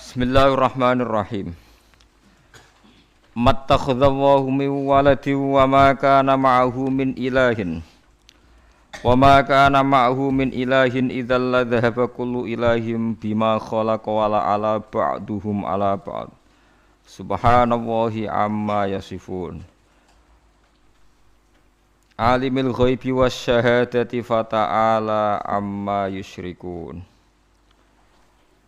Bismillahirrahmanirrahim. Mattakhadallahu min waladin wa ma kana ma'ahu min ilahin. Wa ma kana ma'ahu min ilahin idzal la dhahaba kullu ilahin bima khalaqa wa la ala ba'duhum ala ba'd. Subhanallahi amma yasifun. Alimul ghaibi wasyahadati fata'ala amma yusyrikun.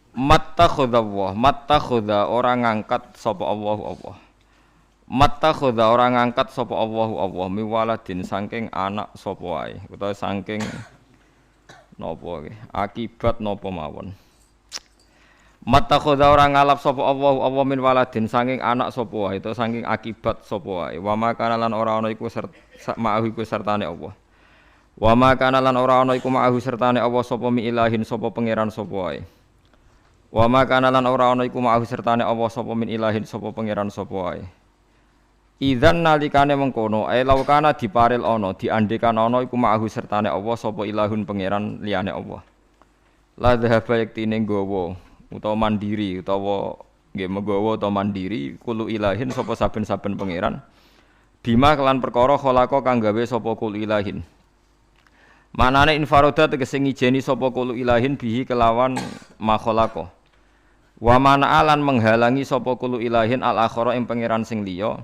Mattakhadha orang ngangkat sapa Allah. Mattakhadha orang ngangkat sapa Allah miwaladin saking anak sapa wae utawa saking napa akibat napa mawon. Mattakhadha orang ngalap sapa Allah min waladin saking anak sapa wae utawa saking akibat sapa wae. Wa makana lan ora ana iku ma'ahu iku sertane Allah. Wa makana lan ora ana iku ma'ahu sertane Allah sapa mi ilahin sapa pangeran sapa wae. Wa ma kana lan ora ana iku ma'ahu sertane Allah sapa min ilahin sapa pangeran sapa wae. Idzan nalikane mengkono law kana diparil ana diandekan ana iku ma'ahu sertane Allah sapa ilahun pangeran liyane Allah. La dhahaba yaktine nggawa utawa mandiri utawa nggih menggawa utawa mandiri kulo ilahin sapa saben-saben pangeran. Bima kelan perkara khalaqa kang gawe sapa kulo ilahin. Manane infaroda tegese ngijeni sapa kulo ilahin bihi kelawan makhalaqa. Wa mana'alan menghalangi sapa kulo ilahin al-akhara ing pangeran sing liya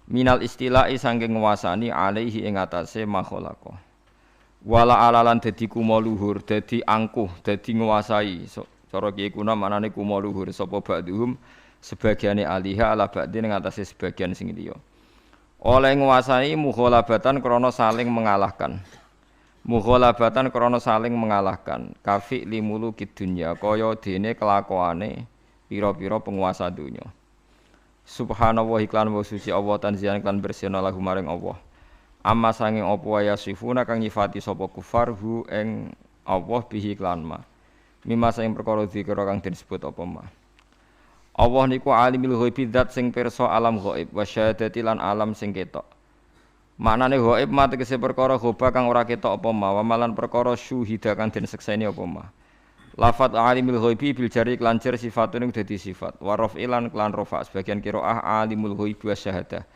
minal istila'i saking nguasani alaihi ing atase makhalaqa. Wala alalan dadi kuma luhur, dadi angkuh, dadi nguasai. Cara kiye kuna manane kuma luhur sapa ba'dhum sebagiane aliha ala ba'dhi ing atase sebagian sing liya. Oleh nguasai mukhalabatan krana saling mengalahkan. Mukhalabatan krana saling mengalahkan. Kafi limulukid dunya kaya dene kelakuane pira-pira penguasa dunya. Subhanallah iklan wa suci Allah tanzihan iklan bersihna lahu maring Allah. Amma sanging apa wae sifuna kang nyifati sapa kufar hu ing Allah bihi iklan ma. Mimma sing perkara dikira kang disebut apa ma. Allah niku alimul ghaibi zat sing pirsa alam ghaib wa syahadati lan alam sing ketok. Maknane ghaib ma tegese perkara ghaiba kang ora ketok apa ma, wa malan perkara syuhida kang den sekseni apa ma. Lafat alimul ghaibi bil jari lan jar sifatun dadi sifat wa raf'ilan lan rafa sebagian qiraah alimul ghaibi wa syahadah.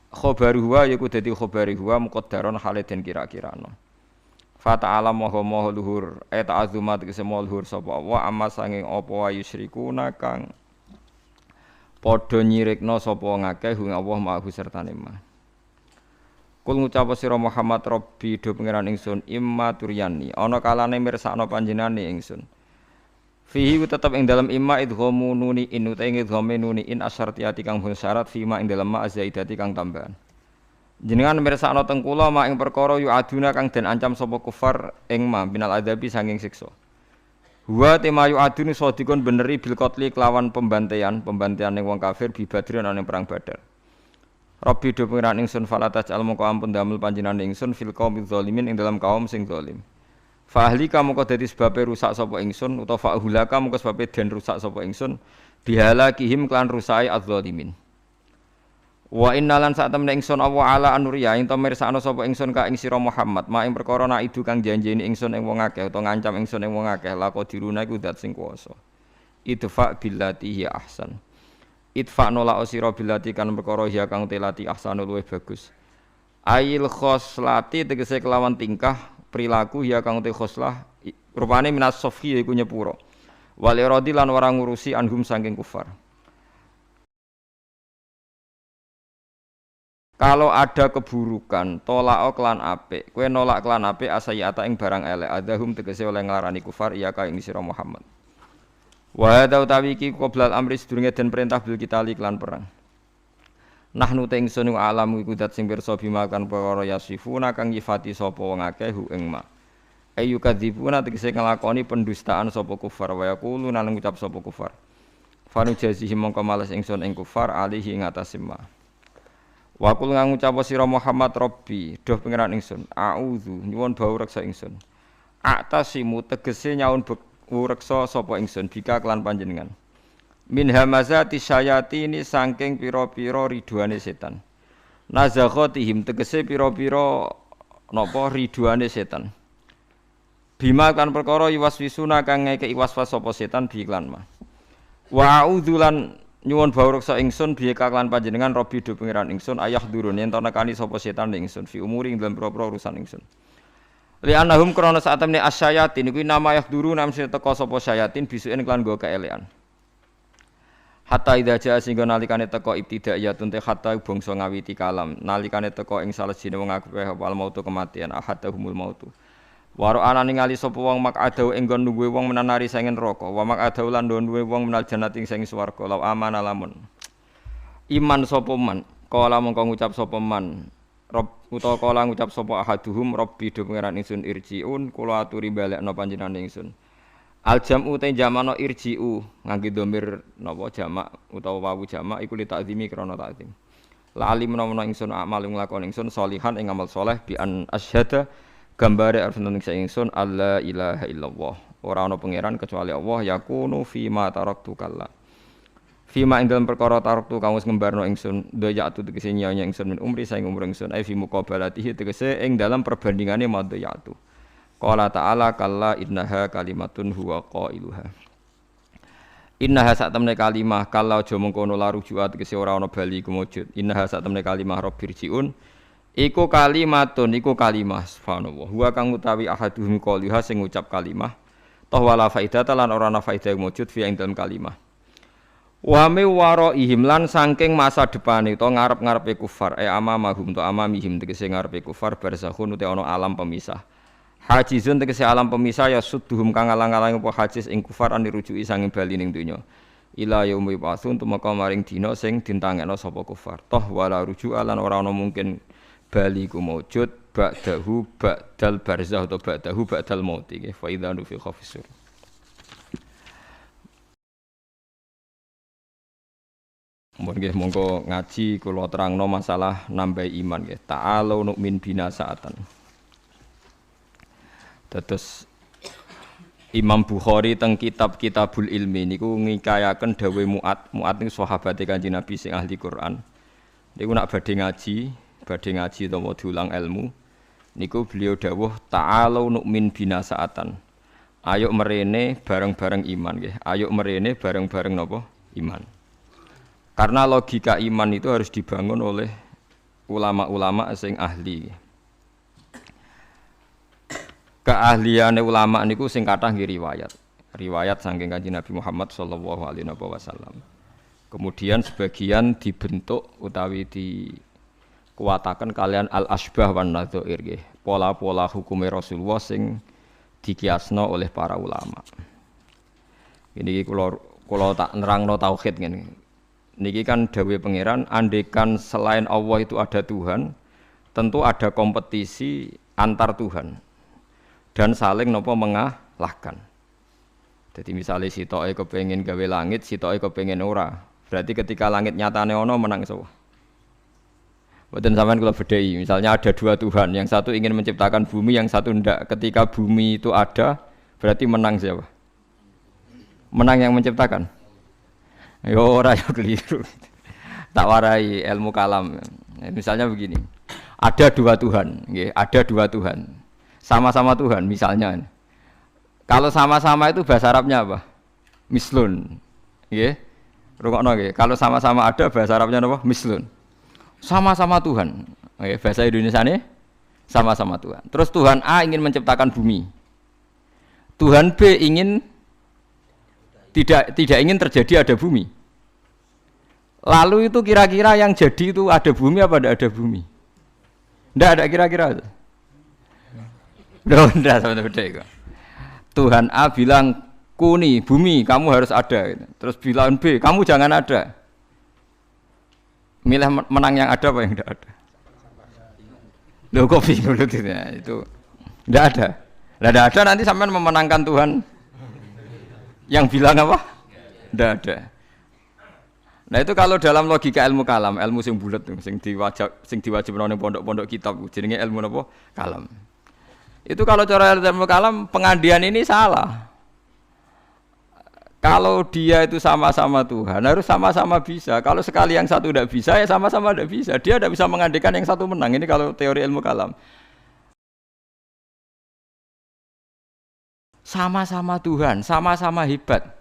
Khabaru huwa yaiku dadi khabari huwa muqaddaron hale den kira-kirano. Fa ta'ala maha luhur ta'azzumat tegese luhur sapa Allah amma sanging apa wae yusyrikuna kang padha nyirikna sapa ngakeh hu Allah ma'ahu sertane ma. Kul ngucap sira Muhammad Rabbi do pangeran ingsun imma turyani ana kalane mirsakno panjenengane ingsun. Fihi tetep ing dalam imma idghamu nuni in utahe idghame nuni in asyartiyati kang syarat fima ing dalam ma zaidati kang tambahan. Jenengan mirsakno teng kula mak ing perkara yu aduna kang den ancam sapa kufar ing ma binal adabi sanging siksa. Wa temayu adun sadikun beneri bil qatli kelawan pembantaian ning wong kafir bi Badr ana ning perang Badar. Rabbi do pengiran ingsun falataj al moko ampun damel panjenengan ingsun fil qaumil zalimin ing dalam kaum sing zalim. Fa ahli kamu kok dadi sebabe rusak sapa ingsun utawa fa ahulaka moko sebabe den rusak sapa ingsun bihalakihim klan rusai az-zalimin. Wa innalan sak temne ingsun Allah ala anuriya ing to mirsakno sapa ingsun ka ing sira Muhammad ma ing perkara nak idu kang janjeni ingsun ing wong akeh utawa ngancam ingsun ing wong akeh lako diruna iku zat sing kuwasa. Idfa billati hi ahsan. Itfa nola osira bilati kan perkara ya kang telati ahsanul luwih bagus. Ail khoslati tegese kelawan tingkah perilaku ya kang te khoslah rupane minas sofi iku nyepuro. Wal iradi lan ora ngurusi anhum saking kufar. Kalau ada keburukan, tolak klan apik, kowe nolak klan apik asayata ing barang elek, adahum tegese oleh nglarani kufar iya ka ing sira Muhammad. Wa hadza utawi iki qoblal amri sedurunge den perintah bil kita iklan perang. Nahnu te ingsun alam iku dat sing pirsa bimakan perkara yasifuna kang nyifati sapa wong akeh hu ing ma. Ayu kadzibuna tegese nglakoni pendustaan sapa kufar wa yaqulu nang ngucap sapa kufar. Fanu jazihi mongko males ingsun ing kufar alihi ing atase ma. Wa kul ngucap sira Muhammad Rabbi doh pangeran ingsun a'udzu nyuwun bau reksa ingsun. Atasimu tegese nyaun reksa sapa ingsun bika kelan panjenengan min hamazati syayatini saking pira-pira ridwane setan nazakhatihim tegese pira-pira napa ridwane setan bima kan perkara iwaswisuna kang ngekeki waswas sapa setan bi iklan mah Wa a'udzulan nyuwun bawruksa ingsun biye kaklan panjenengan Robbi do pangeran ingsun ayah durun yen to nekani sapa setan ingsun fi umuri ing dalem propro urusan ingsun. Li annahum krana sak temne asyayatin kuwi nama ayah durun namse teka sapa syayatin bisuken klan nggo keelekan. Hatta idza jaa sing nalikane teka ibtidaiyatun te hatta bangsa ngawiti kalam nalikane teka ing salejine wong akeh wal mautu kematian ahadahumul mautu. Waro ana ningali sapa wong makadau ing nggon nungguhe wong menanari sangen neraka wa makadau lan nduwe wong menal jannati ing swarga law amana lamun iman sapa man kala mongko ngucap sapa man rob utawa kala ngucap sapa ahaduhum rabbi do pangeran ingsun irjiun kula aturi balekno panjenengan ingsun al jam'u te jamano irjiu ngangge domir napa jamak utawa wawu jamak iku li takzimi krana takzim la alim menawa ingsun amal nglakoni ingsun salihan ing amal saleh bi an asyhada gambare arep nang ingsun alla ilaha illallah ora ana pangeran kecuali Allah yakunu fi ma taraktu kalla fi ma ing dalem perkara taraktu kang wis ngembarno ingsun dayatu tegese nyanya ingsun min umri saing umur ingsun ai fi muqabalatihi tegese ing dalam perbandingane madayatu qala ta'ala kalla innaha kalimatun huwa qailuha innaha sak temne kalimah kalla aja mengkono la rujuat tegese ora ana bali kumujud innaha sak temne kalimah rabbirjiun iku kalimatun iku kalimah subhanallah wa kang utawi ahaduhum qaliha sing ngucap kalimah toh wala faidata lan ora ana faidah wujud fi ing dalem kalimah wa mi waraihim lan saking masa depane to ngarep-ngarepe kufar amamahum to amamihim tegese ngarepe kufar barzakhun te ana alam pemisah hajizun tegese alam pemisah ya sudduhum kang alang-alang apa hajiz ing kufar anirujuki sanging bali ning donya ila yaumi pasun tumeka maring dina sing dintangekno sapa kufar toh wala ruju'a lan ora ana mungkin bali ku maujud ba'dahu ba'dal barzah atau ba'dahu ba'dal maut iki fa idza nufikha fis-sur. Mun nggih monggo ngaji kula terangno masalah nambahi iman nggih. Ta'alu nu'min bina sa'atan. Dados Imam Bukhari teng kitab Kitabul Ilmi niku ngikayaken dawuh Mu'ad niku sahabate Kanjeng Nabi sing ahli Quran. Niku nak badhe ngaji utawa diulang ilmu niku beliau dawuh ta'alu nu'min bina sa'atan ayo merene bareng-bareng iman nggih ayo merene bareng-bareng napa iman karena logika iman itu harus dibangun oleh ulama-ulama sing ahli keahliane ulama niku sing kathah nggih riwayat saking Kanjeng Nabi Muhammad sallallahu alaihi wasallam kemudian sebagian dibentuk utawi kuwataken kalian al-asbah wan nadzair nggih pola-pola hukume Rasulullah sing dikiasno oleh para ulama. Niki kula tak nerangno tauhid ngene. Niki kan dawuh pangeran andekan selain Allah itu ada Tuhan, tentu ada kompetisi antar Tuhan dan saling napa mengalahkan. Jadi misalnya sitoke kepengin gawe langit, sitoke kepengin ora. Berarti ketika langit nyatane ana menang sapa? Mboten sampean kula bedhei, misalnya ada dua Tuhan, yang satu ingin menciptakan bumi, yang satu ndak. Ketika bumi itu ada, berarti menang siapa? Menang yang menciptakan. Ya ora ya keliru. Tak warai ilmu kalam. Misalnya begini. Ada dua Tuhan, nggih, ada dua Tuhan. Sama-sama Tuhan misalnya. Kalau sama-sama itu bahasa Arabnya apa? Mislun. Nggih. Rungokno nggih. Kalau sama-sama ada bahasa Arabnya apa? Mislun. Sama-sama Tuhan. Oke, bahasa Indonesianya sama-sama Tuhan. Terus Tuhan A ingin menciptakan bumi. Tuhan B ingin tidak ingin terjadi ada bumi. Lalu itu kira-kira yang jadi itu ada bumi apa tidak ada bumi? Tidak ada kira-kira. Tidak sama beda. Tuhan A bilang kuni bumi kamu harus ada. Terus bilang B kamu jangan ada. Milih menang yang ada apa yang tidak ada? Loh kok bingung itu? Tidak ada. Tidak ada nanti sampai memenangkan Tuhan yang bilang apa? Tidak ada. Nah itu kalau dalam logika ilmu kalam, ilmu sing bulat, sing diwajibkan oleh pondok-pondok kitab, jenenge ilmu apa? Kalam. Itu kalau cara ilmu kalam pengandian ini salah. Kalau dia itu sama-sama Tuhan, harus sama-sama bisa. Kalau sekali yang satu tidak bisa, ya sama-sama tidak bisa. Dia tidak bisa mengandikan yang satu menang. Ini kalau teori ilmu kalam. Sama-sama Tuhan, sama-sama hebat.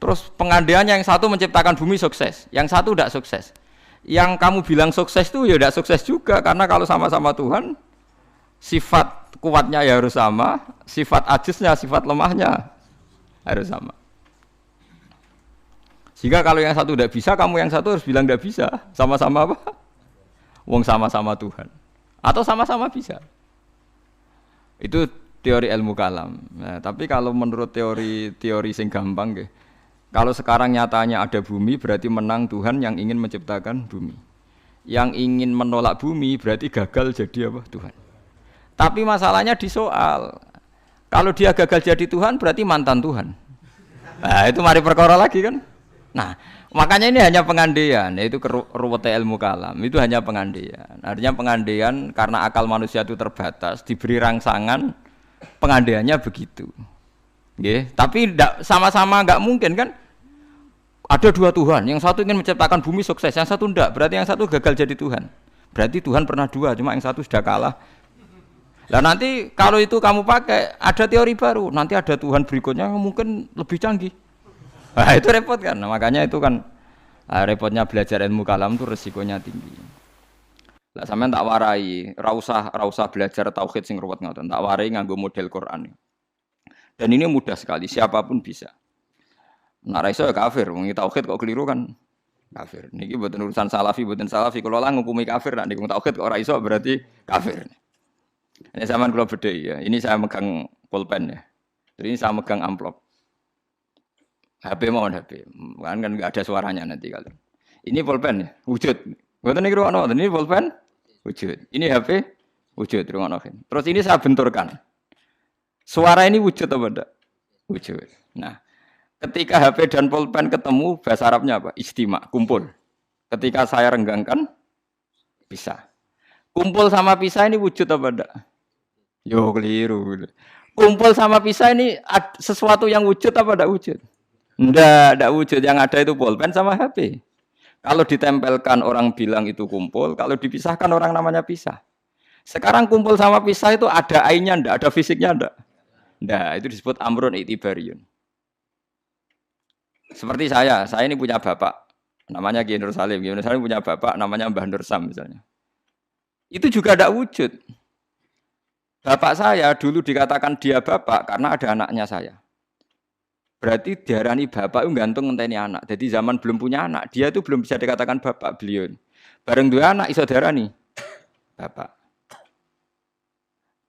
Terus pengandaiannya yang satu menciptakan bumi sukses, yang satu tidak sukses. Yang kamu bilang sukses itu ya tidak sukses juga karena kalau sama-sama Tuhan, sifat kuatnya ya harus sama, sifat ajiznya, sifat lemahnya harus sama. Sehingga kalau yang satu tidak bisa, kamu yang satu harus bilang tidak bisa. Sama-sama apa? Wong sama-sama Tuhan. Atau sama-sama bisa. Itu teori ilmu kalam. Nah, tapi kalau menurut teori sing gampang, kalau sekarang nyatanya ada bumi, berarti menang Tuhan yang ingin menciptakan bumi. Yang ingin menolak bumi berarti gagal jadi apa? Tuhan. Tapi masalahnya di soal, kalau dia gagal jadi Tuhan berarti mantan Tuhan. Nah itu mari perkara lagi kan. Nah makanya ini hanya pengandaian, yaitu ruwet ilmu kalam. Itu hanya pengandaian. Artinya pengandaian karena akal manusia itu terbatas, diberi rangsangan, pengandaiannya begitu. Tapi sama-sama nggak mungkin kan. Ada dua Tuhan, yang satu ingin menciptakan bumi sukses, yang satu enggak, berarti yang satu gagal jadi Tuhan. Berarti Tuhan pernah dua, cuma yang satu sudah kalah. Nah nanti kalau itu kamu pakai, ada teori baru, nanti ada Tuhan berikutnya yang mungkin lebih canggih. Nah itu repot kan, nah, makanya itu kan repotnya belajar ilmu kalam itu resikonya tinggi. Lah sampean tak warai, ra usah belajar tauhid sing ruwet ngoten, tak warai nganggo model Quran. Dan ini mudah sekali, siapapun bisa. Nah, ra iso ya kafir, wong tauhid kok keliru kan kafir. Niki mboten urusan salafi, mboten salafi. Kalau lah ngukumi kafir nek niku tauhid kok ora iso berarti kafir. Ini zaman kula bedhe ya. Ini saya megang pulpen ya. Terus ini saya megang amplop. HP mohon HP. Kan enggak ada suaranya nanti kalian. Ini pulpen ya, wujud. Mboten niku ono, ini pulpen wujud. Ini HP wujud ngono. Terus ini saya benturkan. Suara ini wujud apa enggak? Wujud. Nah, ketika HP dan pulpen ketemu, bahasa Arabnya apa? Istima, kumpul. Ketika saya renggangkan, pisah. Kumpul sama pisah ini wujud apa enggak? Yo keliru. Kumpul sama pisah ini sesuatu yang wujud apa enggak wujud? Enggak wujud. Yang ada itu pulpen sama HP. Kalau ditempelkan orang bilang itu kumpul, kalau dipisahkan orang namanya pisah. Sekarang kumpul sama pisah itu ada ainnya enggak? Ada fisiknya enggak? Enggak, itu disebut amrun i'tibariyun. Seperti saya ini punya bapak, namanya Kiai Nur Salim. Kiai Nur Salim punya bapak, namanya Mbah Nur Sam misalnya. Itu juga tidak wujud. Bapak saya dulu dikatakan dia bapak karena ada anaknya saya. Berarti diarani bapak itu gantung ngenteni anak. Jadi zaman belum punya anak, dia itu belum bisa dikatakan bapak beliau. Bareng dua anak iso diarani bapak.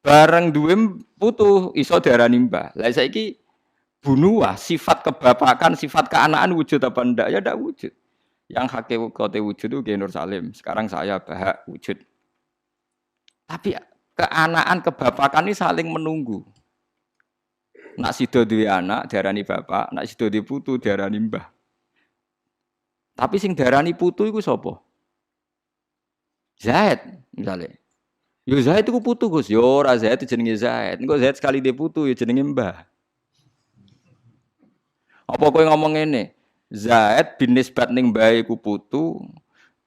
Bareng dua putu iso diarani mbah. Lah saiki bunuh sifat kebapakan, sifat keanaan wujud apa enggak? Ya enggak wujud. Yang hakikate wujud itu Kiai Nur Salim. Sekarang saya Bahak wujud. Tapi keanaan kebapakan ini saling menunggu. Nak sido duwe anak diarani bapak, nak sido duwe putu diarani mbah. Tapi sing diarani putu iku sapa? Zaid misalnya. Yo Zaid iku putu Gus. Yo ora Zaid jenenge Zaid. Engko Zaid sekali duwe putu ya jenenge mbah. Apa kowe ngomong ngene? Zaid bin nisbat ning mbahe iku putu,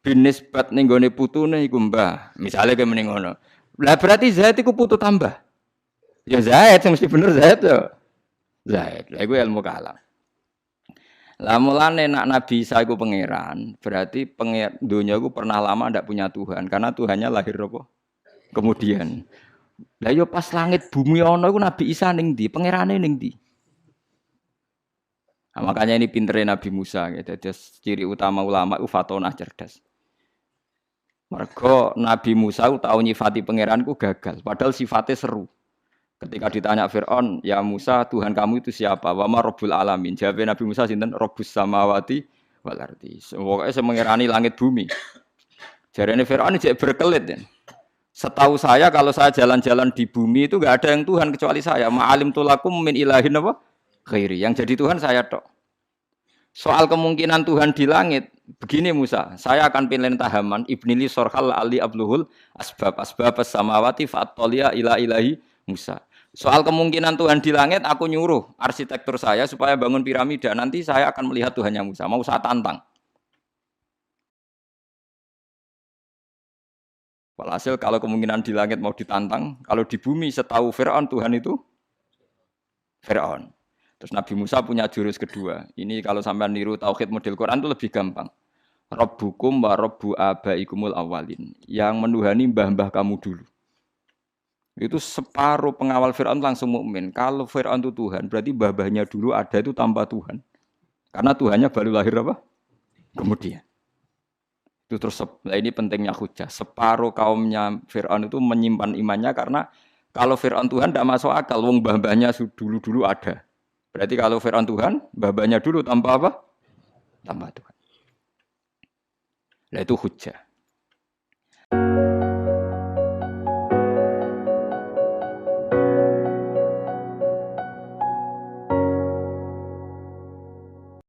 bin nisbat ning gone putune iku mbah. Misale kowe mending ngono. Lah berarti Zaid iku putu tambah. Ya Zaid mesti bener Zaid ya. Zaid. Lah iku ilmu kalam. Lah mulane nak Nabi Isa iku pangeran, berarti donya iku pernah lama ndak punya Tuhan karena Tuhannya lahir apa? Kemudian. Lah yo pas langit bumi ana iku Nabi Isa ning ndi? Pangerane ning ndi? Nah, makanya ini pinternya Nabi Musa gitu. Jadi ciri utama ulama itu fatonah cerdas. Mergo Nabi Musa tahu nyifati pangeranku gagal, padahal sifatnya seru. Ketika ditanya Fir'aun, ya Musa Tuhan kamu itu siapa? Wa ma Rabbul Alamin. Jawab Nabi Musa sinten Rabbus samawati wal ardi. Pokoke sing mengerani langit bumi. Jarene Fir'aun jek berkelit ya. Setahu saya kalau saya jalan-jalan di bumi itu enggak ada yang Tuhan kecuali saya. Ma'alim tulakum min ilahin apa? Khairi. Yang jadi Tuhan saya tok. Soal kemungkinan Tuhan di langit, begini Musa, saya akan pilih tahaman ibnili sorhal ali abluhul asbab samawati fa'atolia ila ilahi Musa. Soal kemungkinan Tuhan di langit, aku nyuruh arsitektur saya supaya bangun piramida. Nanti saya akan melihat Tuhannya Musa. Mau saya tantang. Walhasil kalau kemungkinan di langit mau ditantang, kalau di bumi setahu Fir'aun Tuhan itu Fir'aun. Terus Nabi Musa punya jurus kedua. Ini kalau sampai niru tauhid model Quran itu lebih gampang. Rabbukum wa rabbu abaikumul awalin. Yang menuhani mbah-mbah kamu dulu. Itu separuh pengawal Fir'aun langsung mukmin. Kalau Fir'aun itu Tuhan, berarti mbah-mbahnya dulu ada itu tanpa Tuhan. Karena Tuhannya baru lahir apa? Kemudian. Itu terus, nah ini pentingnya hujah. Separuh kaumnya Fir'aun itu menyimpan imannya karena kalau Fir'aun Tuhan tidak masuk akal. Wong mbah-mbahnya dulu-dulu ada. Berarti kalau Fir'aun Tuhan, mbah-mbahnya dulu tanpa apa? Tanpa Tuhan. Nah itu hujah.